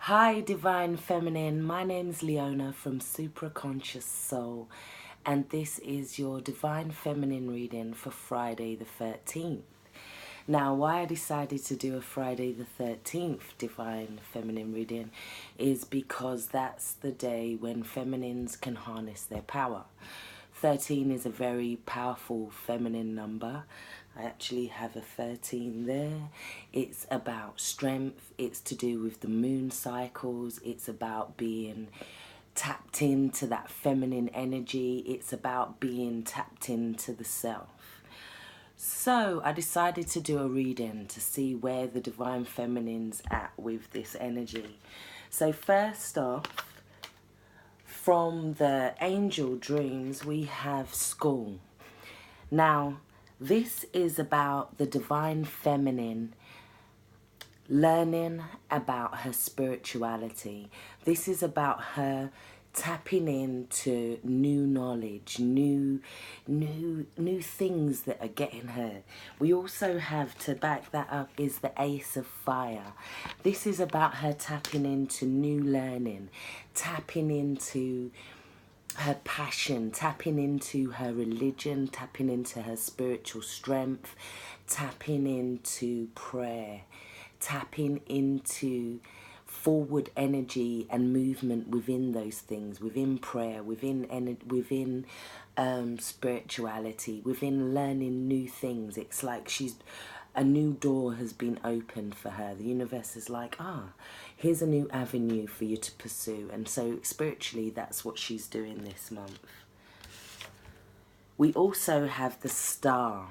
Hi Divine Feminine, my name's Leona from Supra ConsciousSoul, and this is your Divine Feminine reading for Friday the 13th. Now, why I decided to do a Friday the 13th Divine Feminine reading is because that's the day when feminines can harness their power. 13 is a very powerful feminine number. I actually have a 13 there. It's about strength. It's to do with the moon cycles. It's about being tapped into that feminine energy. It's about being tapped into the self. So I decided to do a reading to see where the Divine Feminine's at with this energy. So first off, from the angel dreams, we have school. Now, this is about the Divine Feminine learning about her spirituality. This is about her tapping into new knowledge, new things that are getting her. We also have, to back that up, is the Ace of Fire. This is about her tapping into new learning, tapping into her passion, tapping into her religion, tapping into her spiritual strength, tapping into prayer, tapping into forward energy and movement within those things, within prayer, within spirituality, within learning new things. It's like a new door has been opened for her. The universe is like, here's a new avenue for you to pursue. And so spiritually, that's what she's doing this month. We also have the Star,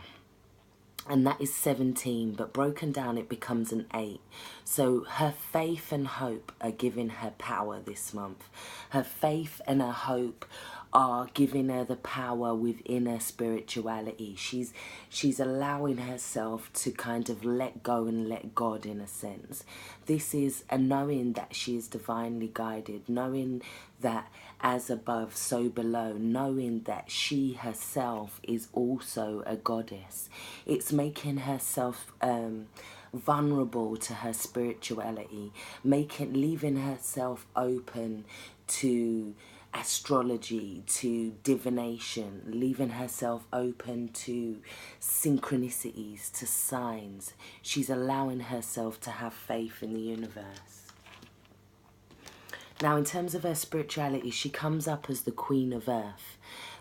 and that is 17, but broken down it becomes an 8. So her faith and hope are giving her power this month. Her faith and her hope are giving her the power within her spirituality. She's allowing herself to kind of let go and let God, in a sense. This is a knowing that she is divinely guided, knowing that as above, so below, knowing that she herself is also a goddess. It's making herself vulnerable to her spirituality, leaving herself open to astrology, to divination, leaving herself open to synchronicities, to signs. She's allowing herself to have faith in the universe. Now, in terms of her spirituality, she comes up as the Queen of Earth.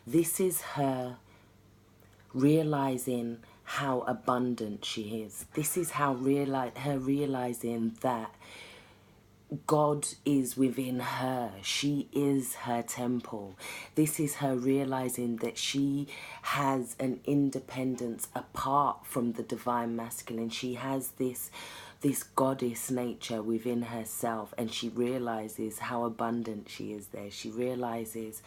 This is her realizing how abundant she is. This is how her realizing that God is within her. She is her temple. This is her realizing that she has an independence apart from the divine masculine. She has this goddess nature within herself, and she realizes how abundant she is there. She realizes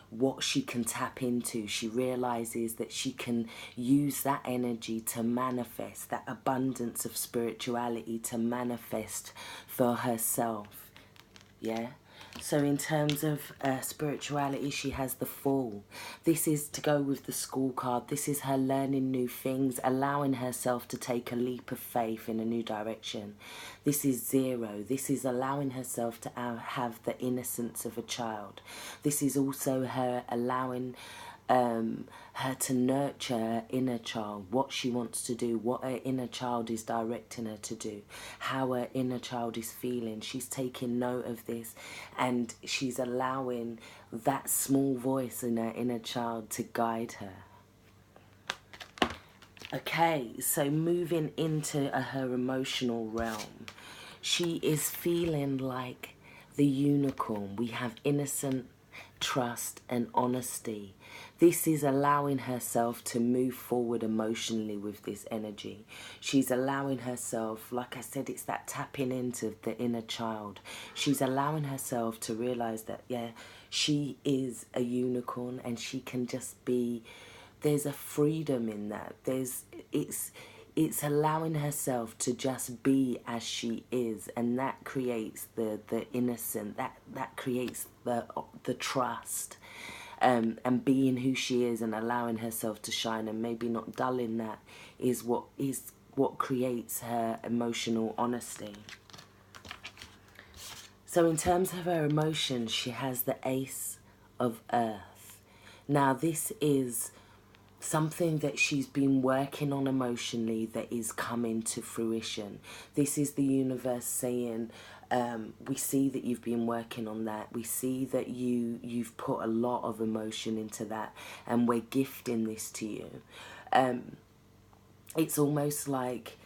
what she can tap into. She realizes that she can use that energy to manifest, that abundance of spirituality to manifest for herself. Yeah. So in terms of spirituality, she has the Fool. This is to go with the school card. This is her learning new things, allowing herself to take a leap of faith in a new direction. This is 0. This is allowing herself to have the innocence of a child. This is also her allowing her to nurture her inner child, what she wants to do, what her inner child is directing her to do, how her inner child is feeling. She's taking note of this, and she's allowing that small voice in her inner child to guide her. Okay, so moving into her emotional realm, she is feeling like the unicorn. We have innocent, trust and honesty. This is allowing herself to move forward emotionally with this energy. She's allowing herself, like I said, it's that tapping into the inner child. She's allowing herself to realize that, yeah, she is a unicorn, and she can just be, there's a freedom in that. It's allowing herself to just be as she is, and that creates the innocent, that creates the trust, and being who she is and allowing herself to shine, and maybe not dulling that is what creates her emotional honesty. So in terms of her emotions, she has the Ace of Earth. Now this is something that she's been working on emotionally that is coming to fruition. This is the universe saying, we see that you've been working on that. We see that you've put a lot of emotion into that, and we're gifting this to you. It's almost like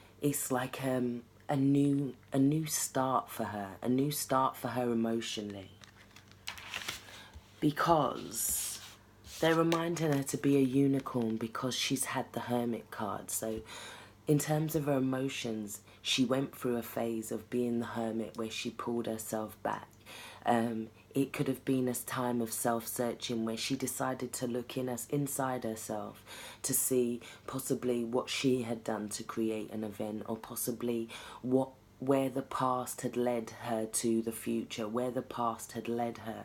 a new start for her, a new start for her emotionally, because they're reminding her to be a unicorn because she's had the Hermit card. So in terms of her emotions, she went through a phase of being the Hermit where she pulled herself back. It could have been a time of self-searching where she decided to look inside herself to see possibly what she had done to create an event, or possibly where the past had led her to the future, where the past had led her.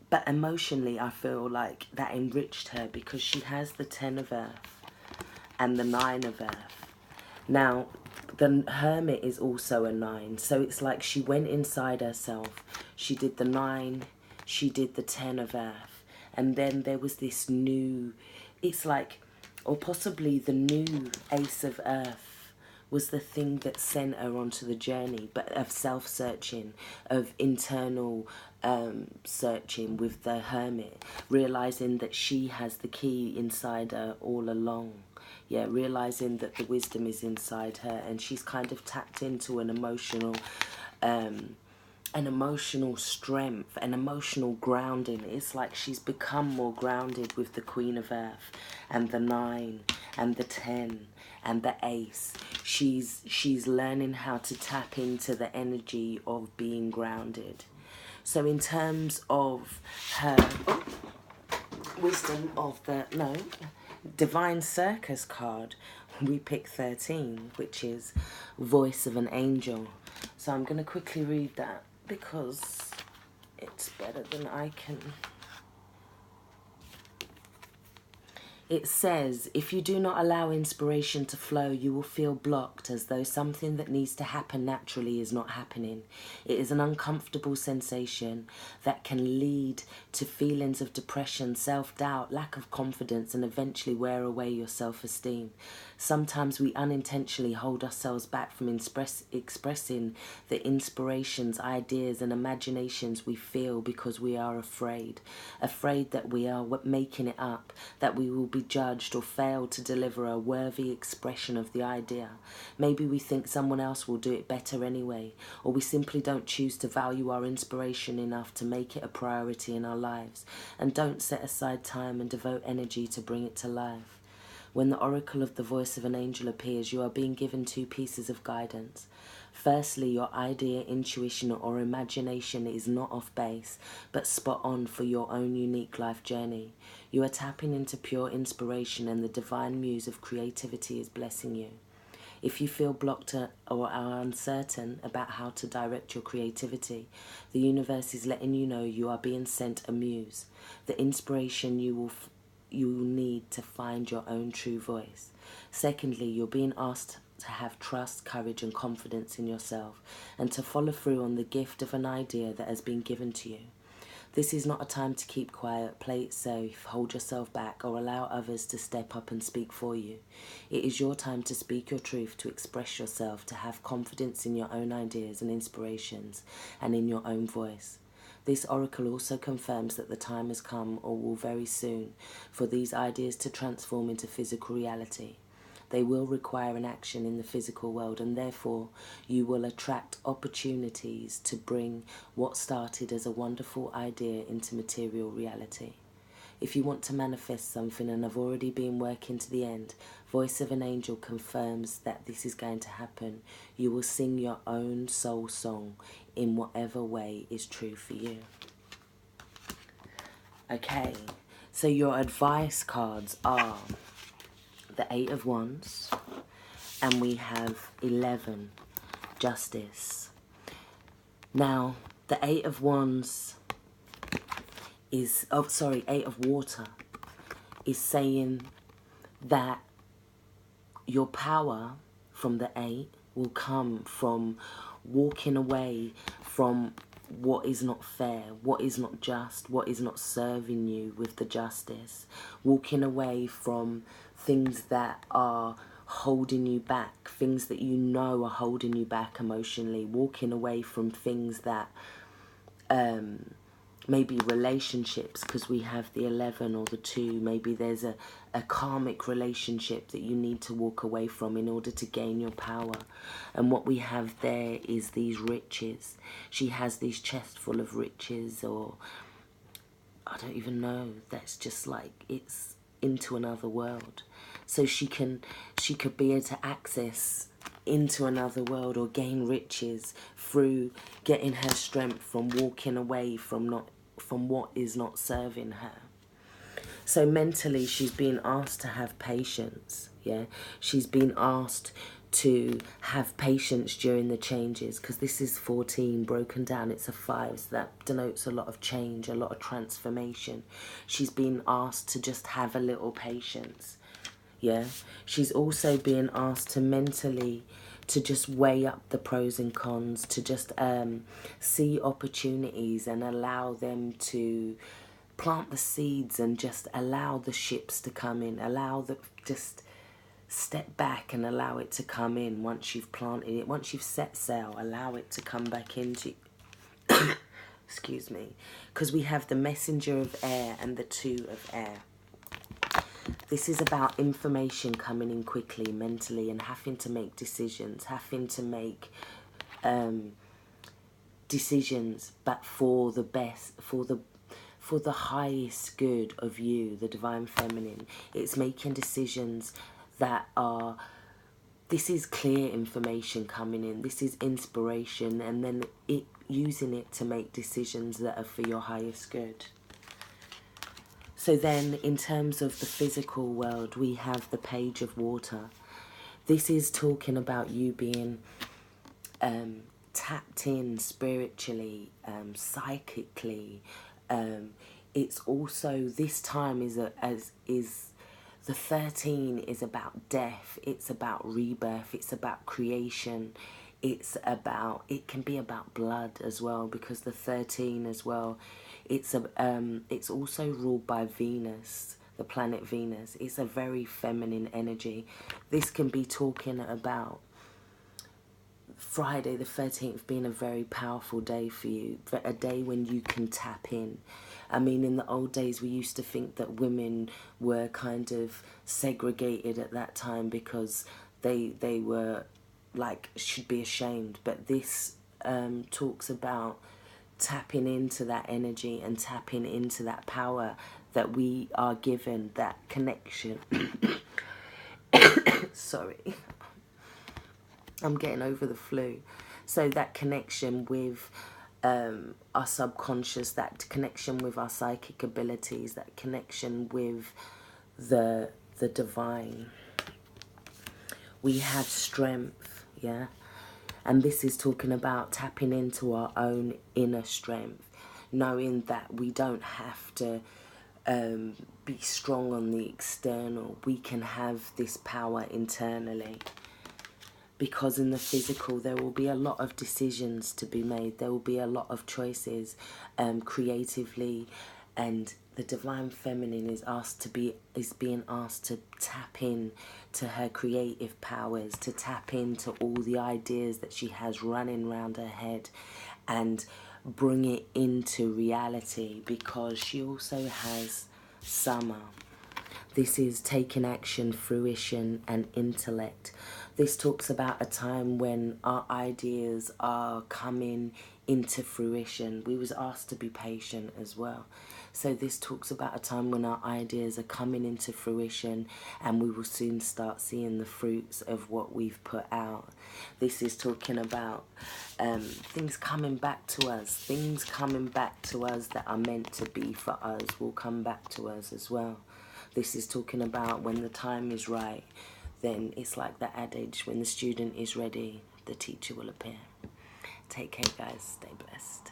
But emotionally, I feel like that enriched her because she has the 10 of Earth and the 9 of Earth. Now, the Hermit is also a 9, so it's like she went inside herself. She did the 9, she did the 10 of Earth, and then there was this new, it's like, or possibly the new Ace of Earth was the thing that sent her onto the journey, but of self-searching, of internal searching with the Hermit, realising that she has the key inside her all along. Yeah, realising that the wisdom is inside her, and she's kind of tapped into an emotional strength, an emotional grounding. It's like she's become more grounded with the Queen of Earth and the 9 and the 10 and the Ace. She's learning how to tap into the energy of being grounded. So in terms of her wisdom of the Divine Circus card, we pick 13, which is Voice of an Angel. So I'm going to quickly read that because it's better than I can. It says, if you do not allow inspiration to flow, you will feel blocked, as though something that needs to happen naturally is not happening. It is an uncomfortable sensation that can lead to feelings of depression, self-doubt, lack of confidence, and eventually wear away your self-esteem. Sometimes we unintentionally hold ourselves back from expressing the inspirations, ideas, and imaginations we feel because we are afraid that we are making it up, that we will be judged or fail to deliver a worthy expression of the idea. Maybe we think someone else will do it better anyway, or we simply don't choose to value our inspiration enough to make it a priority in our lives, and don't set aside time and devote energy to bring it to life. When the oracle of the voice of an angel appears, you are being given 2 pieces of guidance. Firstly, your idea, intuition, or imagination is not off base, but spot on for your own unique life journey. You are tapping into pure inspiration, and the divine muse of creativity is blessing you. If you feel blocked or are uncertain about how to direct your creativity, the universe is letting you know you are being sent a muse, the inspiration you will need to find your own true voice. Secondly, you're being asked to have trust, courage, and confidence in yourself, and to follow through on the gift of an idea that has been given to you. This is not a time to keep quiet, play it safe, hold yourself back, or allow others to step up and speak for you. It is your time to speak your truth, to express yourself, to have confidence in your own ideas and inspirations, and in your own voice. This oracle also confirms that the time has come, or will very soon, for these ideas to transform into physical reality. They will require an action in the physical world, and therefore you will attract opportunities to bring what started as a wonderful idea into material reality. If you want to manifest something and have already been working to the end, Voice of an Angel confirms that this is going to happen. You will sing your own soul song in whatever way is true for you. Okay, so your advice cards are the 8 of Wands, and we have 11, Justice. Now, the 8 of Wands is, 8 of Water is saying that your power from the 8 will come from walking away from what is not fair, what is not just, what is not serving you with the justice, walking away from things that are holding you back, things that you know are holding you back emotionally, walking away from things that maybe relationships, because we have the 11 or the 2, maybe there's a karmic relationship that you need to walk away from in order to gain your power. And what we have there is these riches. She has these chests full of riches, or I don't even know, that's just like, it's into another world. So she could be able to access into another world or gain riches through getting her strength from walking away from what is not serving her. So mentally, she's being asked to have patience. Yeah, she's been asked to have patience during the changes, because this is 14 broken down, it's a 5, so that denotes a lot of change, a lot of transformation. She's been asked to just have a little patience. Yeah, she's also being asked to mentally to just weigh up the pros and cons, to just see opportunities and allow them to plant the seeds, and just allow the ships to come in, just step back and allow it to come in. Once you've planted it, once you've set sail, allow it to come back into excuse me, because we have the messenger of air and the 2 of air. This is about information coming in quickly mentally, and having to make decisions, decisions, but for the best, for the highest good of you, the divine feminine. It's making decisions that are, this is clear information coming in, this is inspiration, and then using it to make decisions that are for your highest good. So then, in terms of the physical world, we have the Page of Water. This is talking about you being tapped in spiritually, psychically. It's also, this time is the 13 is about death. It's about rebirth. It's about creation. It can be about blood as well, because the 13 as well, it's also ruled by Venus, the planet Venus. It's a very feminine energy. This can be talking about Friday the 13th being a very powerful day for you, a day when you can tap in. I mean, in the old days, we used to think that women were kind of segregated at that time because they were like, should be ashamed. But this talks about tapping into that energy and tapping into that power that we are given, that connection. Sorry, I'm getting over the flu. So that connection with our subconscious, that connection with our psychic abilities, that connection with the divine. We have strength, yeah? And this is talking about tapping into our own inner strength, knowing that we don't have to be strong on the external. We can have this power internally. Because in the physical, there will be a lot of decisions to be made. There will be a lot of choices creatively, and the divine feminine is being asked to tap in to her creative powers, to tap into all the ideas that she has running around her head, and bring it into reality, because she also has summer. This is taking action, fruition, and intellect. This talks about a time when our ideas are coming into fruition. We was asked to be patient as well. So this talks about a time when our ideas are coming into fruition, and we will soon start seeing the fruits of what we've put out. This is talking about things coming back to us. Things coming back to us that are meant to be for us will come back to us as well. This is talking about when the time is right, then it's like the adage, when the student is ready, the teacher will appear. Take care, guys. Stay blessed.